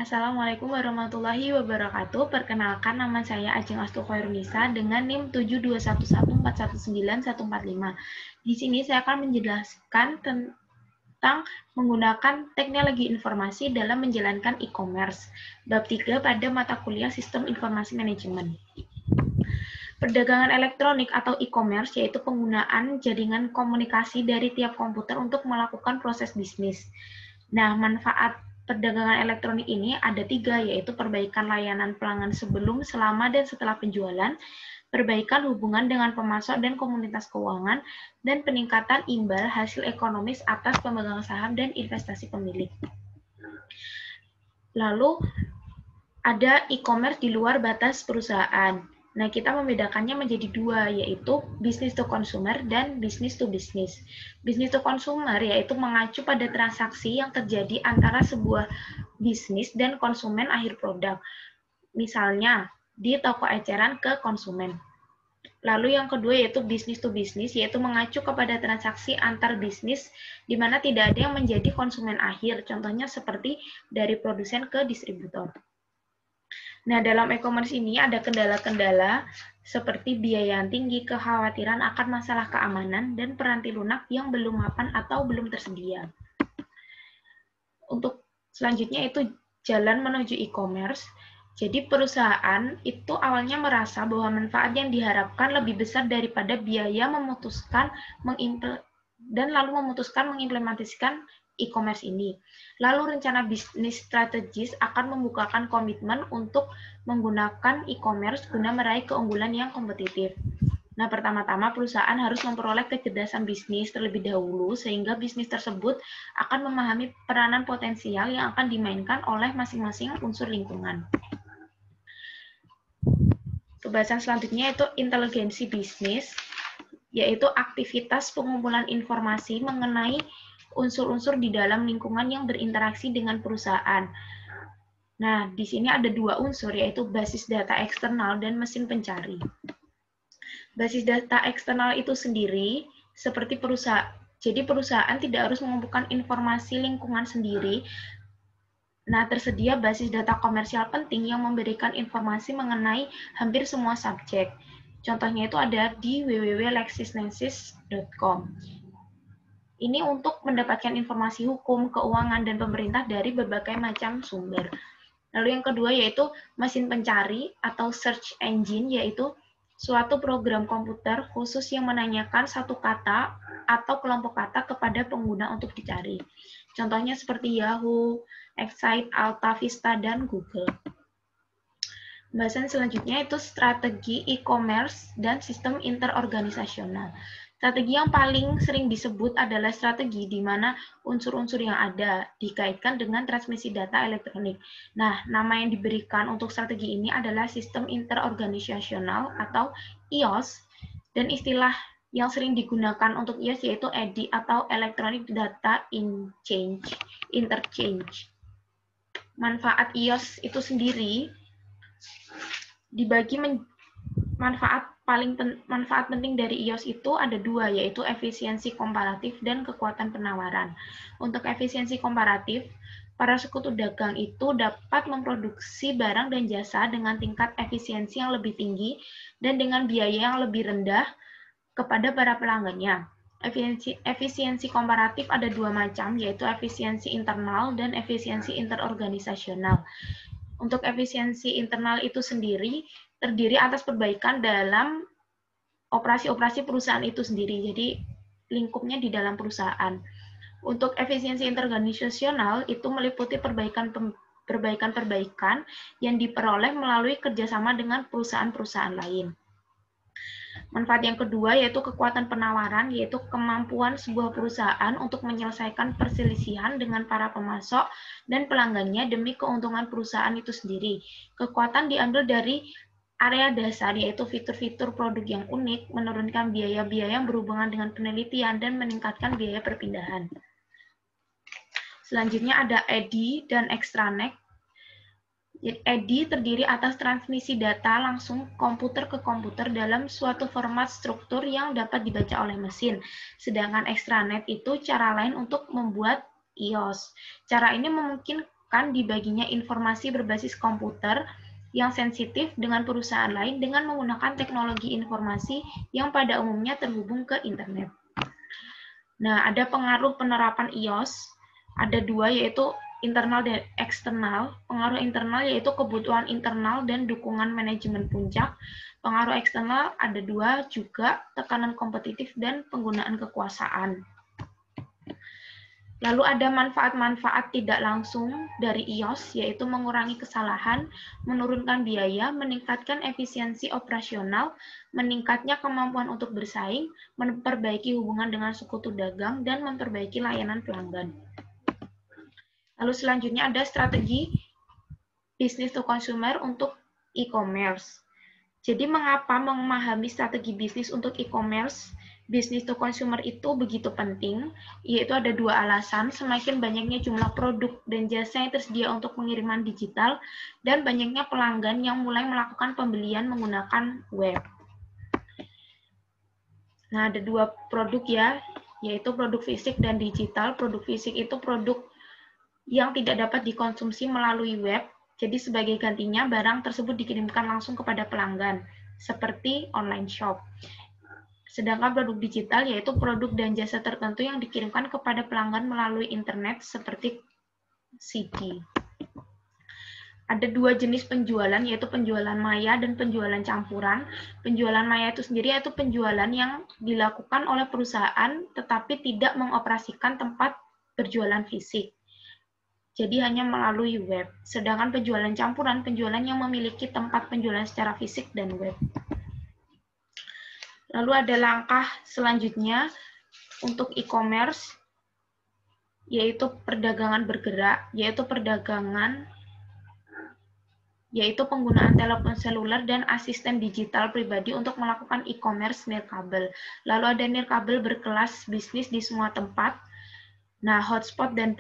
Assalamualaikum warahmatullahi wabarakatuh. Perkenalkan, nama saya Ajeng Astu Khairunisa dengan NIM 72114191145. Di sini saya akan menjelaskan tentang menggunakan teknologi informasi dalam menjalankan e-commerce. Bab 3 pada mata kuliah Sistem Informasi Manajemen. Perdagangan elektronik atau e-commerce yaitu penggunaan jaringan komunikasi dari tiap komputer untuk melakukan proses bisnis. Nah, manfaat perdagangan elektronik ini ada 3, yaitu perbaikan layanan pelanggan sebelum, selama, dan setelah penjualan, perbaikan hubungan dengan pemasok dan komunitas keuangan, dan peningkatan imbal hasil ekonomis atas pemegang saham dan investasi pemilik. Lalu, ada e-commerce di luar batas perusahaan. Nah, kita membedakannya menjadi 2, yaitu business to consumer dan business to business. Business to consumer yaitu mengacu pada transaksi yang terjadi antara sebuah bisnis dan konsumen akhir produk. Misalnya, di toko eceran ke konsumen. Lalu yang kedua yaitu business to business, yaitu mengacu kepada transaksi antar bisnis, di mana tidak ada yang menjadi konsumen akhir. Contohnya seperti dari produsen ke distributor. Nah, dalam e-commerce ini ada kendala-kendala seperti biaya yang tinggi, kekhawatiran akan masalah keamanan, dan peranti lunak yang belum mapan atau belum tersedia. Untuk selanjutnya itu jalan menuju e-commerce. Jadi perusahaan itu awalnya merasa bahwa manfaat yang diharapkan lebih besar daripada biaya dan lalu memutuskan mengimplementasikan e-commerce ini. Lalu rencana bisnis strategis akan membukakan komitmen untuk menggunakan e-commerce guna meraih keunggulan yang kompetitif. Nah, pertama-tama perusahaan harus memperoleh kecerdasan bisnis terlebih dahulu sehingga bisnis tersebut akan memahami peranan potensial yang akan dimainkan oleh masing-masing unsur lingkungan. Pembahasan selanjutnya itu inteligensi bisnis, yaitu aktivitas pengumpulan informasi mengenai unsur-unsur di dalam lingkungan yang berinteraksi dengan perusahaan. Nah, di sini ada 2 unsur, yaitu basis data eksternal dan mesin pencari. Basis data eksternal itu sendiri seperti perusahaan. Jadi perusahaan tidak harus mengumpulkan informasi lingkungan sendiri. Nah, tersedia basis data komersial penting yang memberikan informasi mengenai hampir semua subjek. Contohnya itu ada di www.lexisnensis.com. Ini untuk mendapatkan informasi hukum, keuangan, dan pemerintah dari berbagai macam sumber. Lalu yang kedua yaitu mesin pencari atau search engine, yaitu suatu program komputer khusus yang menanyakan satu kata atau kelompok kata kepada pengguna untuk dicari. Contohnya seperti Yahoo, Excite, Alta Vista, dan Google. Pembahasan selanjutnya itu strategi e-commerce dan sistem interorganisasional. Strategi yang paling sering disebut adalah strategi di mana unsur-unsur yang ada dikaitkan dengan transmisi data elektronik. Nah, nama yang diberikan untuk strategi ini adalah sistem interorganisasional atau EOS, dan istilah yang sering digunakan untuk EOS yaitu EDI atau Electronic Data Interchange. Manfaat EOS itu sendiri dibagi manfaat penting dari EOS itu ada 2, yaitu efisiensi komparatif dan kekuatan penawaran. Untuk efisiensi komparatif, para sekutu dagang itu dapat memproduksi barang dan jasa dengan tingkat efisiensi yang lebih tinggi dan dengan biaya yang lebih rendah kepada para pelanggannya. Efisiensi komparatif ada 2 macam, yaitu efisiensi internal dan efisiensi interorganisasional. Untuk efisiensi internal itu sendiri terdiri atas perbaikan dalam operasi-operasi perusahaan itu sendiri, jadi lingkupnya di dalam perusahaan. Untuk efisiensi interorganisasional itu meliputi perbaikan-perbaikan yang diperoleh melalui kerjasama dengan perusahaan-perusahaan lain. Manfaat yang kedua yaitu kekuatan penawaran, yaitu kemampuan sebuah perusahaan untuk menyelesaikan perselisihan dengan para pemasok dan pelanggannya demi keuntungan perusahaan itu sendiri. Kekuatan diambil dari area dasar, yaitu fitur-fitur produk yang unik, menurunkan biaya-biaya yang berhubungan dengan penelitian, dan meningkatkan biaya perpindahan. Selanjutnya ada EDI dan extranet. EDI terdiri atas transmisi data langsung komputer ke komputer dalam suatu format struktur yang dapat dibaca oleh mesin. Sedangkan extranet itu cara lain untuk membuat EOS. Cara ini memungkinkan dibaginya informasi berbasis komputer yang sensitif dengan perusahaan lain dengan menggunakan teknologi informasi yang pada umumnya terhubung ke internet. Nah, ada pengaruh penerapan iOS, ada dua, yaitu internal dan eksternal. Pengaruh internal yaitu kebutuhan internal dan dukungan manajemen puncak. Pengaruh eksternal ada dua juga, tekanan kompetitif dan penggunaan kekuasaan. Lalu ada manfaat-manfaat tidak langsung dari iOS, yaitu mengurangi kesalahan, menurunkan biaya, meningkatkan efisiensi operasional, meningkatnya kemampuan untuk bersaing, memperbaiki hubungan dengan sekutu dagang, dan memperbaiki layanan pelanggan. Lalu selanjutnya ada strategi business to consumer untuk e-commerce. Jadi mengapa memahami strategi bisnis untuk e-commerce, business to consumer itu begitu penting? Yaitu ada dua alasan, semakin banyaknya jumlah produk dan jasa yang tersedia untuk pengiriman digital, dan banyaknya pelanggan yang mulai melakukan pembelian menggunakan web. Nah, ada dua produk ya, yaitu produk fisik dan digital. Produk fisik itu produk yang tidak dapat dikonsumsi melalui web, jadi sebagai gantinya barang tersebut dikirimkan langsung kepada pelanggan, seperti online shop. Sedangkan produk digital yaitu produk dan jasa tertentu yang dikirimkan kepada pelanggan melalui internet, seperti CD. Ada dua jenis penjualan, yaitu penjualan maya dan penjualan campuran. Penjualan maya itu sendiri yaitu penjualan yang dilakukan oleh perusahaan, tetapi tidak mengoperasikan tempat berjualan fisik. Jadi hanya melalui web. Sedangkan penjualan campuran, penjualan yang memiliki tempat penjualan secara fisik dan web. Lalu ada langkah selanjutnya untuk e-commerce, yaitu perdagangan bergerak, yaitu penggunaan telepon seluler dan asisten digital pribadi untuk melakukan e-commerce nirkabel. Lalu ada nirkabel berkelas bisnis di semua tempat. Nah, hotspot dan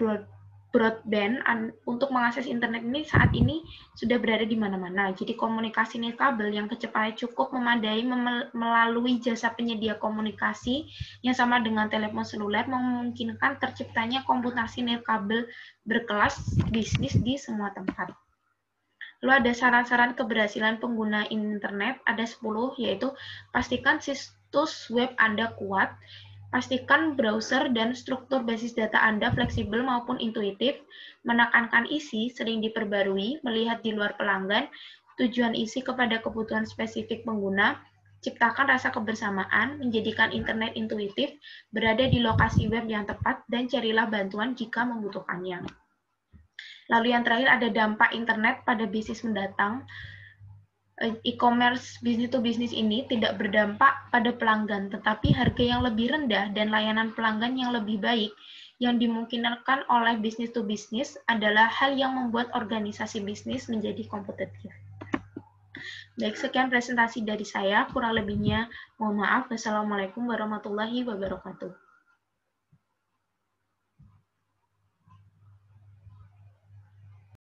broadband untuk mengakses internet ini saat ini sudah berada di mana-mana. Jadi komunikasi nirkabel yang kecepatannya cukup memadai melalui jasa penyedia komunikasi yang sama dengan telepon seluler memungkinkan terciptanya komputasi nirkabel berkelas bisnis di semua tempat. Lalu ada saran-saran keberhasilan pengguna internet, ada 10, yaitu pastikan situs web Anda kuat, pastikan browser dan struktur basis data Anda fleksibel maupun intuitif, menekankan isi sering diperbarui, melihat di luar pelanggan, tujuan isi kepada kebutuhan spesifik pengguna, ciptakan rasa kebersamaan, menjadikan internet intuitif, berada di lokasi web yang tepat, dan carilah bantuan jika membutuhkannya. Lalu yang terakhir ada dampak internet pada bisnis mendatang. E-commerce business to business ini tidak berdampak pada pelanggan, tetapi harga yang lebih rendah dan layanan pelanggan yang lebih baik yang dimungkinkan oleh business to business adalah hal yang membuat organisasi bisnis menjadi kompetitif. Baik, sekian presentasi dari saya. Kurang lebihnya mohon maaf. Wassalamualaikum warahmatullahi wabarakatuh.